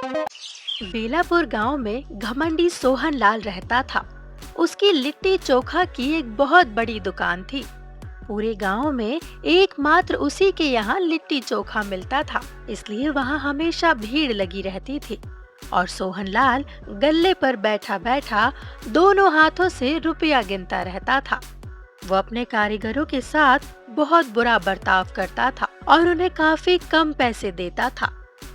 बेलापुर गांव में घमंडी सोहन लाल रहता था। उसकी लिट्टी चोखा की एक बहुत बड़ी दुकान थी। पूरे गांव में एकमात्र उसी के यहाँ लिट्टी चोखा मिलता था, इसलिए वहाँ हमेशा भीड़ लगी रहती थी। और सोहन लाल गल्ले पर बैठा बैठा दोनों हाथों से रुपया गिनता रहता था। वो अपने कारीगरों के साथ बहुत बुरा बर्ताव करता था और उन्हें काफी कम पैसे देता था,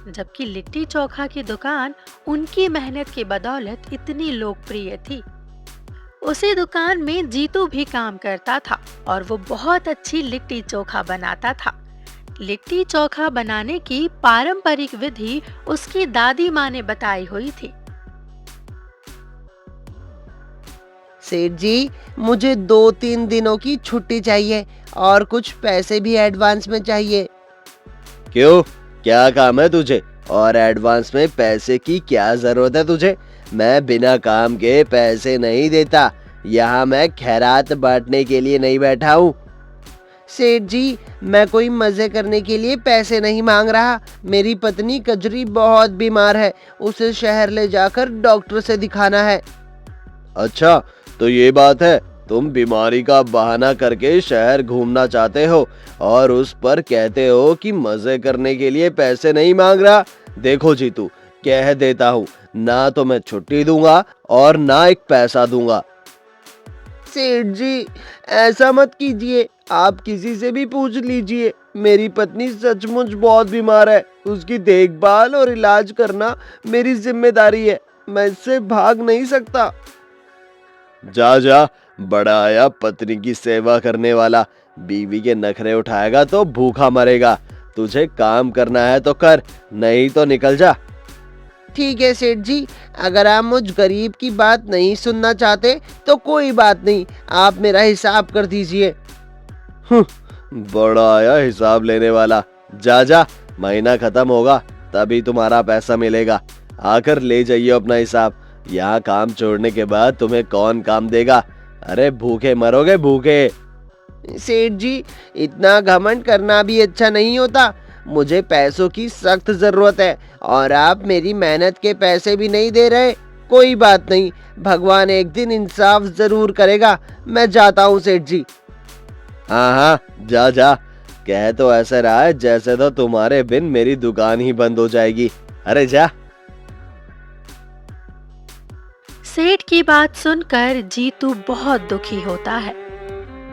जबकि लिट्टी चोखा की दुकान उनकी मेहनत की बदौलत इतनी लोकप्रिय थी। उसी दुकान में जीतू भी काम करता था और वो बहुत अच्छी लिट्टी चोखा बनाता था। लिट्टी चोखा बनाने की पारंपरिक विधि उसकी दादी माँ ने बताई हुई थी। सेठ जी, मुझे 2-3 दिनों की छुट्टी चाहिए और कुछ पैसे भी एडवांस में चाहिए। क्यों, क्या काम है तुझे और एडवांस में पैसे की क्या जरूरत है तुझे? मैं बिना काम के पैसे नहीं देता। यहाँ मैं खैरात बांटने के लिए नहीं बैठा हूँ। सेठ जी, मैं कोई मजे करने के लिए पैसे नहीं मांग रहा। मेरी पत्नी कजरी बहुत बीमार है, उसे शहर ले जाकर डॉक्टर से दिखाना है। अच्छा, तो ये बात है, तुम बीमारी का बहाना करके शहर घूमना चाहते हो और उस पर कहते हो कि मजे करने के लिए पैसे नहीं मांग रहा। देखो जीतू, कह देता हूँ, ना तो मैं छुट्टी दूंगा और ना एक पैसा दूंगा। सेठ जी, ऐसा मत कीजिए, आप किसी से भी पूछ लीजिए। मेरी पत्नी सचमुच बहुत बीमार है, उसकी देखभाल और इलाज करना मेरी जिम्मेदारी है। मैं इससे भाग नहीं सकता। जा जा, बड़ा आया पत्नी की सेवा करने वाला। बीवी के नखरे उठाएगा तो भूखा मरेगा। तुझे काम करना है तो कर, नहीं तो निकल जा। ठीक है सेठ जी, अगर आप मुझ गरीब की बात नहीं सुनना चाहते तो कोई बात नहीं, आप मेरा हिसाब कर दीजिए। बड़ा आया हिसाब लेने वाला। जा जा, महीना खत्म होगा तभी तुम्हारा पैसा मिलेगा। आकर ले जाइए अपना हिसाब। यहाँ काम छोड़ने के बाद तुम्हें कौन काम देगा? अरे भूखे मरोगे भूखे। सेठ जी, इतना घमंड करना भी अच्छा नहीं होता। मुझे पैसों की सख्त जरूरत है और आप मेरी मेहनत के पैसे भी नहीं दे रहे। कोई बात नहीं, भगवान एक दिन इंसाफ जरूर करेगा। मैं जाता हूँ सेठ जी। हाँ हाँ, जा जा। कह तो ऐसा रहा है जैसे तो तुम्हारे बिन मेरी दुकान ही बंद हो जाएगी। अरे जा। सेठ की बात सुनकर जीतू बहुत दुखी होता है।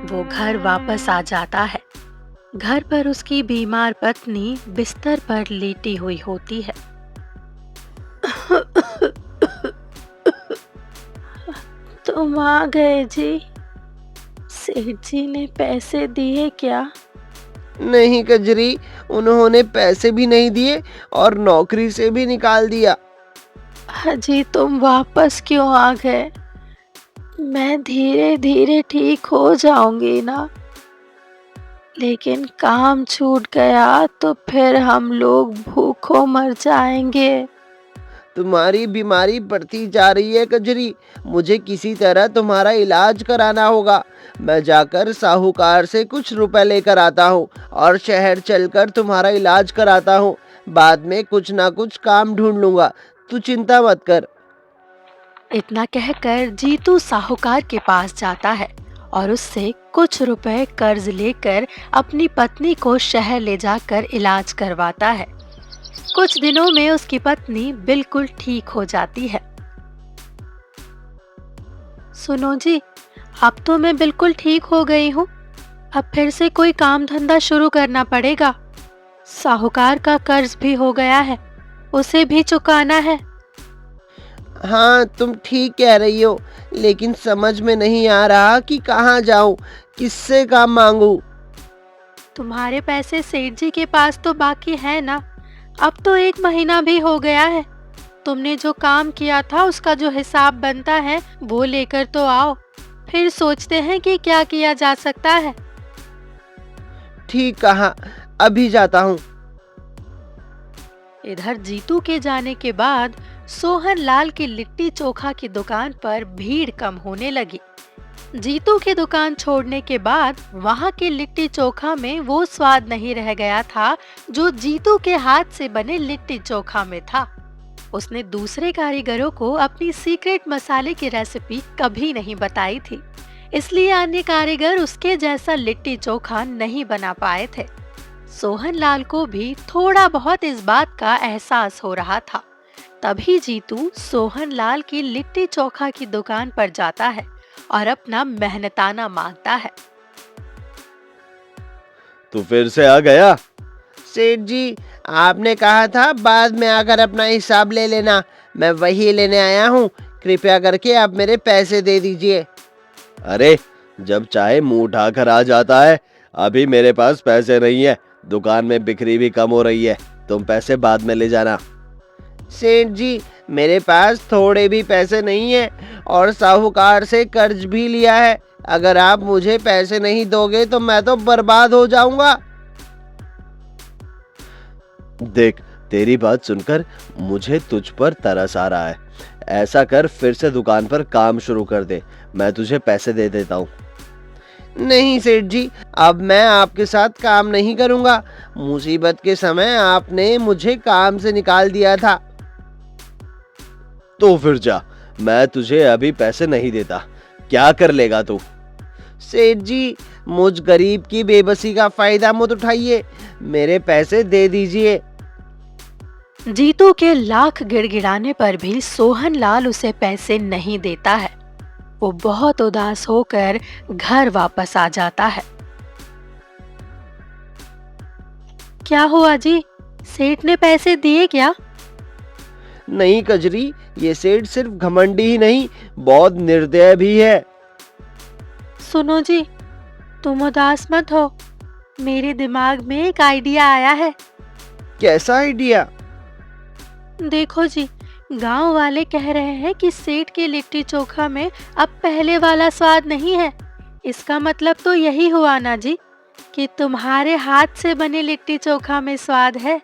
वो घर वापस आ जाता है। घर पर उसकी बीमार पत्नी बिस्तर पर लेटी हुई होती है। तुम आ गए जी। सेठ जी ने पैसे दिए क्या? नहीं कजरी, उन्होंने पैसे भी नहीं दिए और नौकरी से भी निकाल दिया। अजी तुम वापस क्यों आ गए? मैं धीरे धीरे ठीक हो जाऊंगी ना, लेकिन काम छूट गया तो फिर हम लोग भूखों मर जाएंगे। तुम्हारी बीमारी बढ़ती जा रही है कजरी, मुझे किसी तरह तुम्हारा इलाज कराना होगा। मैं जाकर साहूकार से कुछ रुपए लेकर आता हूँ और शहर चलकर तुम्हारा इलाज कराता हूँ। बाद में कुछ ना कुछ काम ढूंढ लूंगा, तू चिंता मत कर। इतना कहकर जीतू साहूकार के पास जाता है और उससे कुछ रुपए कर्ज लेकर अपनी पत्नी को शहर ले जाकर इलाज करवाता है। कुछ दिनों में उसकी पत्नी बिल्कुल ठीक हो जाती है। सुनो जी, अब तो मैं बिल्कुल ठीक हो गई हूँ। अब फिर से कोई काम धंधा शुरू करना पड़ेगा। साहूकार का कर्ज भी हो गया है, उसे भी चुकाना है। हाँ, तुम ठीक कह रही हो, लेकिन समझ में नहीं आ रहा कि कहाँ जाऊँ, किससे काम मांगू। तुम्हारे पैसे सेठ जी के पास तो बाकी है ना? अब तो 1 महीना भी हो गया है। तुमने जो काम किया था उसका जो हिसाब बनता है वो लेकर तो आओ, फिर सोचते हैं कि क्या किया जा सकता है। ठीक कहा, अभी जाता हूँ। इधर जीतू के जाने के बाद सोहन लाल की लिट्टी चोखा की दुकान पर भीड़ कम होने लगी। जीतू की दुकान छोड़ने के बाद वहाँ के लिट्टी चोखा में वो स्वाद नहीं रह गया था जो जीतू के हाथ से बने लिट्टी चोखा में था। उसने दूसरे कारीगरों को अपनी सीक्रेट मसाले की रेसिपी कभी नहीं बताई थी, इसलिए अन्य कारीगर उसके जैसा लिट्टी चोखा नहीं बना पाए थे। सोहनलाल को भी थोड़ा बहुत इस बात का एहसास हो रहा था। तभी जीतू सोहनलाल की लिट्टी चोखा की दुकान पर जाता है और अपना मेहनताना मांगता है। तू फिर से आ गया? सेठ जी, आपने कहा था बाद में आकर अपना हिसाब ले लेना, मैं वही लेने आया हूँ। कृपया करके आप मेरे पैसे दे दीजिए। अरे, जब चाहे मुंह उठाकर आ जाता है। अभी मेरे पास पैसे नहीं है, दुकान में बिक्री भी कम हो रही है, तुम पैसे बाद में ले जाना। सेठ जी, मेरे पास थोड़े भी पैसे नहीं है और साहूकार से कर्ज भी लिया है। अगर आप मुझे पैसे नहीं दोगे तो मैं तो बर्बाद हो जाऊंगा। देख, तेरी बात सुनकर मुझे तुझ पर तरस आ रहा है। ऐसा कर, फिर से दुकान पर काम शुरू कर दे, मैं तुझे पैसे दे देता हूँ। नहीं सेठ जी, अब मैं आपके साथ काम नहीं करूंगा। मुसीबत के समय आपने मुझे काम से निकाल दिया था। तो फिर जा, मैं तुझे अभी पैसे नहीं देता। क्या कर लेगा तू? सेठ जी, मुझ गरीब की बेबसी का फायदा मत उठाइए, मेरे पैसे दे दीजिए। जीतू के लाख गिड़गिड़ाने पर भी सोहनलाल उसे पैसे नहीं देता है। वो बहुत उदास होकर घर वापस आ जाता है। क्या हुआ जी? सेठ ने पैसे दिए क्या? नहीं कजरी, ये सेठ सिर्फ घमंडी ही नहीं, बहुत निर्दय भी है। सुनो जी, तुम उदास मत हो, मेरे दिमाग में एक आइडिया आया है। कैसा आइडिया? देखो जी, गांव वाले कह रहे हैं कि सेठ के लिट्टी चोखा में अब पहले वाला स्वाद नहीं है। इसका मतलब तो यही हुआ ना जी कि तुम्हारे हाथ से बने लिट्टी चोखा में स्वाद है।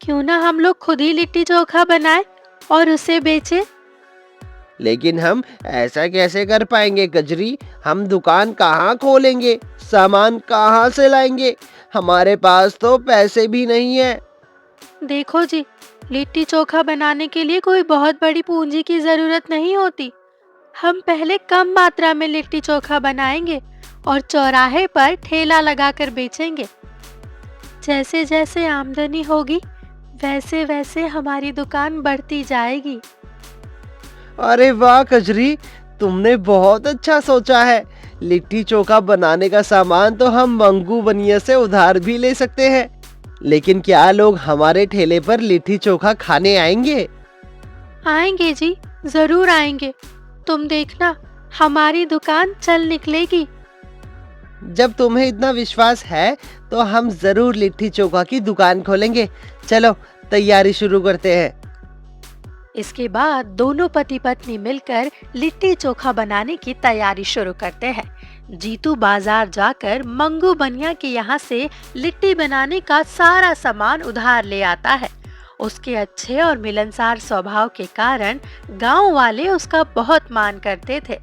क्यों ना हम लोग खुद ही लिट्टी चोखा बनाएं और उसे बेचें? लेकिन हम ऐसा कैसे कर पाएंगे कजरी? हम दुकान कहाँ खोलेंगे? सामान कहाँ से लाएंगे? हमारे पास तो पैसे भी नहीं है। देखो जी, लिट्टी चोखा बनाने के लिए कोई बहुत बड़ी पूंजी की जरूरत नहीं होती। हम पहले कम मात्रा में लिट्टी चोखा बनाएंगे और चौराहे पर ठेला लगाकर बेचेंगे। जैसे जैसे आमदनी होगी वैसे वैसे हमारी दुकान बढ़ती जाएगी। अरे वाह कजरी, तुमने बहुत अच्छा सोचा है। लिट्टी चोखा बनाने का सामान तो हम मंगू बनिया से उधार भी ले सकते हैं। लेकिन क्या लोग हमारे ठेले पर लिट्टी चोखा खाने आएंगे? आएंगे जी, जरूर आएंगे। तुम देखना, हमारी दुकान चल निकलेगी। जब तुम्हें इतना विश्वास है तो हम जरूर लिट्टी चोखा की दुकान खोलेंगे। चलो तैयारी शुरू करते हैं। इसके बाद दोनों पति पत्नी मिलकर लिट्टी चोखा बनाने की तैयारी शुरू करते हैं। जीतू बाजार जाकर मंगू बनिया के यहाँ से लिट्टी बनाने का सारा सामान उधार ले आता है। उसके अच्छे और मिलनसार स्वभाव के कारण गांव वाले उसका बहुत मान करते थे,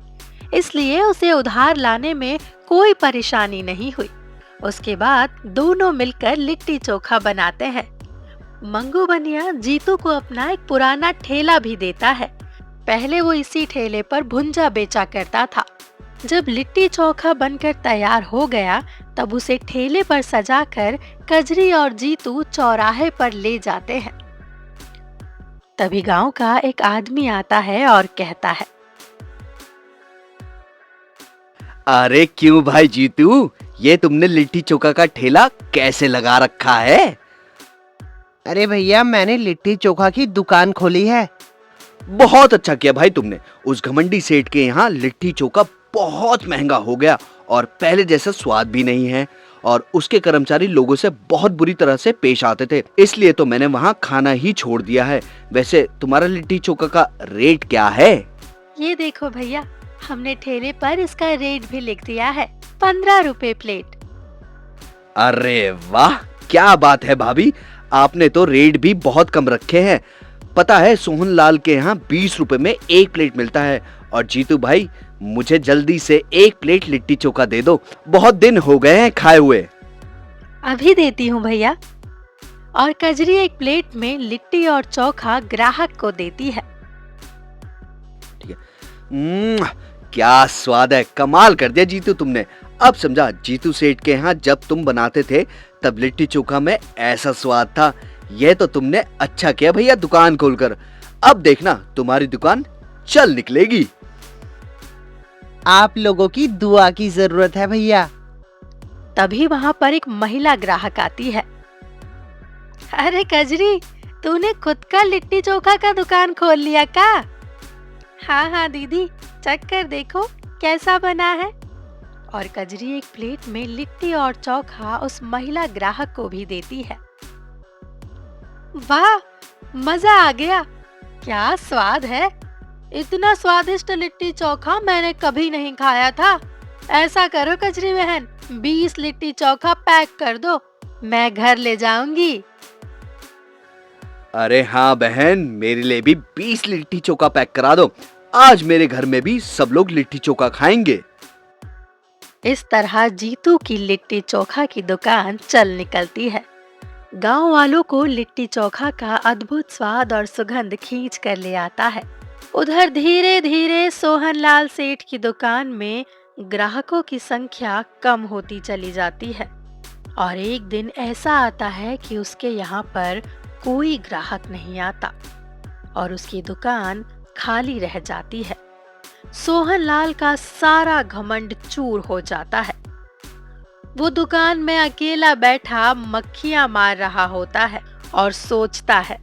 इसलिए उसे उधार लाने में कोई परेशानी नहीं हुई। उसके बाद दोनों मिलकर लिट्टी चोखा बनाते हैं। मंगू बनिया जीतू को अपना एक पुराना ठेला भी देता है। पहले वो इसी ठेले पर भुंजा बेचा करता था। जब लिट्टी चोखा बनकर तैयार हो गया तब उसे ठेले पर सजाकर कजरी और जीतू चौराहे पर ले जाते हैं। तभी गांव का एक आदमी आता है और कहता है, अरे क्यों भाई जीतू, ये तुमने लिट्टी चोखा का ठेला कैसे लगा रखा है? अरे भैया, मैंने लिट्टी चोखा की दुकान खोली है। बहुत अच्छा किया भाई तुमने। उस घमंडी सेठ के यहाँ लिट्टी चोखा बहुत महंगा हो गया और पहले जैसा स्वाद भी नहीं है, और उसके कर्मचारी लोगों से बहुत बुरी तरह से पेश आते थे, इसलिए तो मैंने वहाँ खाना ही छोड़ दिया है। वैसे तुम्हारा लिट्टी चोखा का रेट क्या है? ये देखो भैया, हमने ठेले पर इसका रेट भी लिख दिया है, 15 रुपए प्लेट। अरे वाह, क्या बात है भाभी, आपने तो रेट भी बहुत कम रखे हैं। पता है सोहनलाल के यहाँ 20 रुपए में एक प्लेट मिलता है। और जीतू भाई, मुझे जल्दी से एक प्लेट लिट्टी चोखा दे दो, बहुत दिन हो गए हैं खाए हुए। अभी देती हूँ भैया। और कजरी एक प्लेट में लिट्टी और चोखा ग्राहक को देती है। क्या स्वाद है, कमाल कर दिया जीतू तुमने। अब समझा, जीतू सेठ के यहाँ जब तुम बनाते थे तब लिट्टी चोखा में ऐसा स्वाद था। यह तो तुमने अच्छा किया भैया दुकान खोलकर। अब देखना तुम्हारी दुकान चल निकलेगी। आप लोगों की दुआ की जरूरत है भैया। तभी वहां पर एक महिला ग्राहक आती है। अरे कजरी, तूने खुद का लिट्टी चोखा का दुकान खोल लिया का? हाँ हाँ दीदी, चख कर देखो कैसा बना है। और कजरी एक प्लेट में लिट्टी और चोखा उस महिला ग्राहक को भी देती है। वाह, मजा आ गया, क्या स्वाद है। इतना स्वादिष्ट लिट्टी चोखा मैंने कभी नहीं खाया था। ऐसा करो कजरी बहन, 20 लिट्टी चोखा पैक कर दो, मैं घर ले जाऊंगी। अरे हाँ बहन, मेरे लिए भी 20 लिट्टी चोखा पैक करा दो। आज मेरे घर में भी सब लोग लिट्टी चोखा खाएंगे। इस तरह जीतू की लिट्टी चोखा की दुकान चल निकलती है। गांव वालों को लिट्टी चोखा का अद्भुत स्वाद और सुगंध खींच कर ले आता है। उधर धीरे धीरे सोहनलाल सेठ की दुकान में ग्राहकों की संख्या कम होती चली जाती है और एक दिन ऐसा आता है कि उसके यहाँ पर कोई ग्राहक नहीं आता और उसकी दुकान खाली रह जाती है। सोहनलाल का सारा घमंड चूर हो जाता है। वो दुकान में अकेला बैठा मक्खियां मार रहा होता है और सोचता है,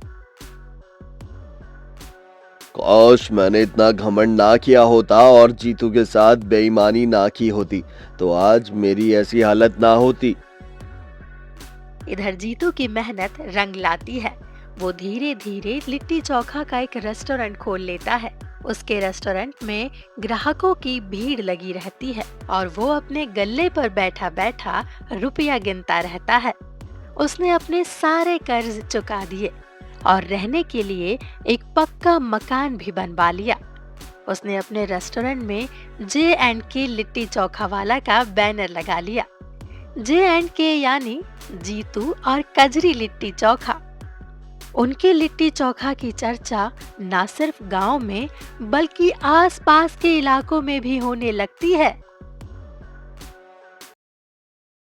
काश मैंने इतना घमंड ना किया होता और जीतू के साथ बेईमानी ना की होती, तो आज मेरी ऐसी हालत ना होती। इधर जीतू की मेहनत रंग लाती है। वो धीरे धीरे लिट्टी चोखा का एक रेस्टोरेंट खोल लेता है। उसके रेस्टोरेंट में ग्राहकों की भीड़ लगी रहती है और वो अपने गल्ले पर बैठा बैठा रुपया गिनता रहता है। उसने अपने सारे कर्ज चुका दिए और रहने के लिए एक पक्का मकान भी बनवा लिया। उसने अपने रेस्टोरेंट में J&K लिट्टी चोखा वाला का बैनर लगा लिया। J&K यानी जीतू और कजरी लिट्टी चोखा। उनके लिट्टी चोखा की चर्चा न सिर्फ गांव में बल्कि आसपास के इलाकों में भी होने लगती है।